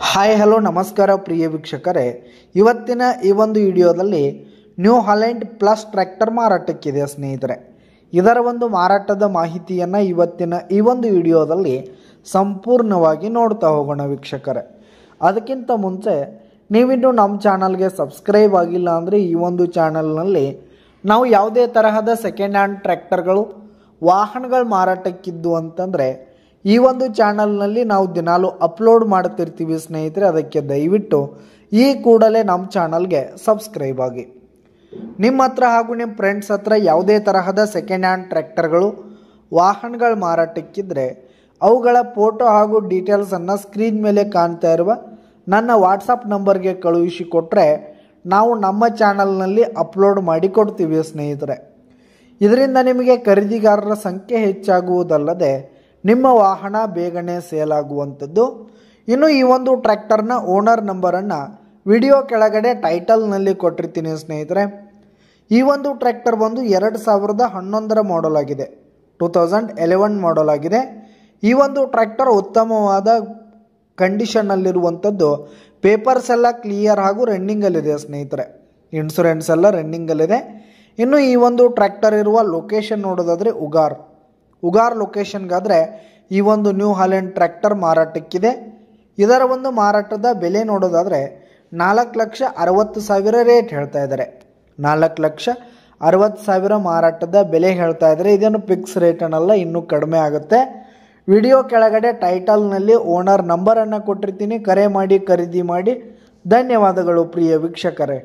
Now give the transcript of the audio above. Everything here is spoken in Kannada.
ಹಾಯ್ ಹಲೋ ನಮಸ್ಕಾರ ಪ್ರಿಯ ವೀಕ್ಷಕರೇ, ಇವತ್ತಿನ ಈ ಒಂದು ವಿಡಿಯೋದಲ್ಲಿ ನ್ಯೂ ಹಾಲೆಂಡ್ ಪ್ಲಸ್ ಟ್ರ್ಯಾಕ್ಟರ್ ಮಾರಾಟಕ್ಕಿದೆ ಸ್ನೇಹಿತರೆ. ಇದರ ಒಂದು ಮಾರಾಟದ ಮಾಹಿತಿಯನ್ನು ಇವತ್ತಿನ ಈ ಒಂದು ವಿಡಿಯೋದಲ್ಲಿ ಸಂಪೂರ್ಣವಾಗಿ ನೋಡ್ತಾ ಹೋಗೋಣ ವೀಕ್ಷಕರೇ. ಅದಕ್ಕಿಂತ ಮುಂಚೆ ನೀವಿನ್ನೂ ನಮ್ಮ ಚಾನಲ್ಗೆ ಸಬ್ಸ್ಕ್ರೈಬ್ ಆಗಿಲ್ಲ ಅಂದರೆ ಈ ಒಂದು ಚಾನಲ್ನಲ್ಲಿ ನಾವು ಯಾವುದೇ ತರಹದ ಸೆಕೆಂಡ್ ಹ್ಯಾಂಡ್ ಟ್ರ್ಯಾಕ್ಟರ್ಗಳು ವಾಹನಗಳು ಮಾರಾಟಕ್ಕಿದ್ದು ಅಂತಂದರೆ ಈ ಒಂದು ಚಾನಲ್ನಲ್ಲಿ ನಾವು ದಿನಾಲು ಅಪ್ಲೋಡ್ ಮಾಡ್ತಿರ್ತೀವಿ ಸ್ನೇಹಿತರೆ. ಅದಕ್ಕೆ ದಯವಿಟ್ಟು ಈ ಕೂಡಲೇ ನಮ್ಮ ಚಾನಲ್ಗೆ ಸಬ್ಸ್ಕ್ರೈಬ್ ಆಗಿ. ನಿಮ್ಮ ಹತ್ರ ಹಾಗೂ ನಿಮ್ಮ ಫ್ರೆಂಡ್ಸ್ ಹತ್ರ ಯಾವುದೇ ತರಹದ ಸೆಕೆಂಡ್ ಹ್ಯಾಂಡ್ ಟ್ರ್ಯಾಕ್ಟರ್ಗಳು ವಾಹನಗಳು ಮಾರಾಟಕ್ಕಿದ್ರೆ ಅವುಗಳ ಫೋಟೋ ಹಾಗೂ ಡೀಟೇಲ್ಸನ್ನು ಸ್ಕ್ರೀನ್ ಮೇಲೆ ಕಾಣ್ತಾ ಇರುವ ನನ್ನ ವಾಟ್ಸಪ್ ನಂಬರ್ಗೆ ಕಳುಹಿಸಿಕೊಟ್ರೆ ನಾವು ನಮ್ಮ ಚಾನಲ್ನಲ್ಲಿ ಅಪ್ಲೋಡ್ ಮಾಡಿ ಕೊಡ್ತೀವಿ ಸ್ನೇಹಿತರೆ. ಇದರಿಂದ ನಿಮಗೆ ಖರೀದಿಗಾರರ ಸಂಖ್ಯೆ ಹೆಚ್ಚಾಗುವುದಲ್ಲದೆ ನಿಮ್ಮ ವಾಹನ ಬೇಗನೆ ಸೇಲ್ ಆಗುವಂಥದ್ದು. ಇನ್ನು ಈ ಒಂದು ಟ್ರ್ಯಾಕ್ಟರ್ನ ಓನರ್ ನಂಬರನ್ನು ವಿಡಿಯೋ ಕೆಳಗಡೆ ಟೈಟಲ್ನಲ್ಲಿ ಕೊಟ್ಟಿರ್ತೀನಿ ಸ್ನೇಹಿತರೆ. ಈ ಒಂದು ಟ್ರ್ಯಾಕ್ಟರ್ ಬಂದು 2011 ಮಾಡಲ್ ಆಗಿದೆ, 2011 ಮಾಡಲ್ ಆಗಿದೆ. ಈ ಒಂದು ಟ್ರ್ಯಾಕ್ಟರ್ ಉತ್ತಮವಾದ ಕಂಡೀಷನ್ನಲ್ಲಿರುವಂಥದ್ದು. ಪೇಪರ್ಸ್ ಎಲ್ಲ ಕ್ಲಿಯರ್ ಹಾಗೂ ರನ್ನಿಂಗಲ್ಲಿದೆ ಸ್ನೇಹಿತರೆ. ಇನ್ಶೂರೆನ್ಸ್ ಎಲ್ಲ ರನ್ನಿಂಗಲ್ಲಿದೆ. ಇನ್ನು ಈ ಒಂದು ಟ್ರ್ಯಾಕ್ಟರ್ ಇರುವ ಲೊಕೇಶನ್ ನೋಡೋದಾದರೆ ಉಗಾರ್ ಲೊಕೇಶನ್ಗಾದರೆ ಈ ಒಂದು ನ್ಯೂ ಹಾಲೆಂಡ್ ಟ್ರ್ಯಾಕ್ಟರ್ ಮಾರಾಟಕ್ಕಿದೆ. ಇದರ ಒಂದು ಮಾರಾಟದ ಬೆಲೆ ನೋಡೋದಾದರೆ 4,60,000 ರೇಟ್ ಹೇಳ್ತಾ ಇದ್ದಾರೆ. 4,60,000 ಮಾರಾಟದ ಬೆಲೆ ಹೇಳ್ತಾ ಇದ್ದಾರೆ. ಇದೇನು ಫಿಕ್ಸ್ ರೇಟ್ ಅನ್ನಲ್ಲ, ಇನ್ನೂ ಕಡಿಮೆ ಆಗುತ್ತೆ. ವಿಡಿಯೋ ಕೆಳಗಡೆ ಟೈಟಲ್ನಲ್ಲಿ ಓನರ್ ನಂಬರನ್ನು ಕೊಟ್ಟಿರ್ತೀನಿ. ಕರೆ ಮಾಡಿ ಖರೀದಿ ಮಾಡಿ. ಧನ್ಯವಾದಗಳು ಪ್ರಿಯ ವೀಕ್ಷಕರೇ.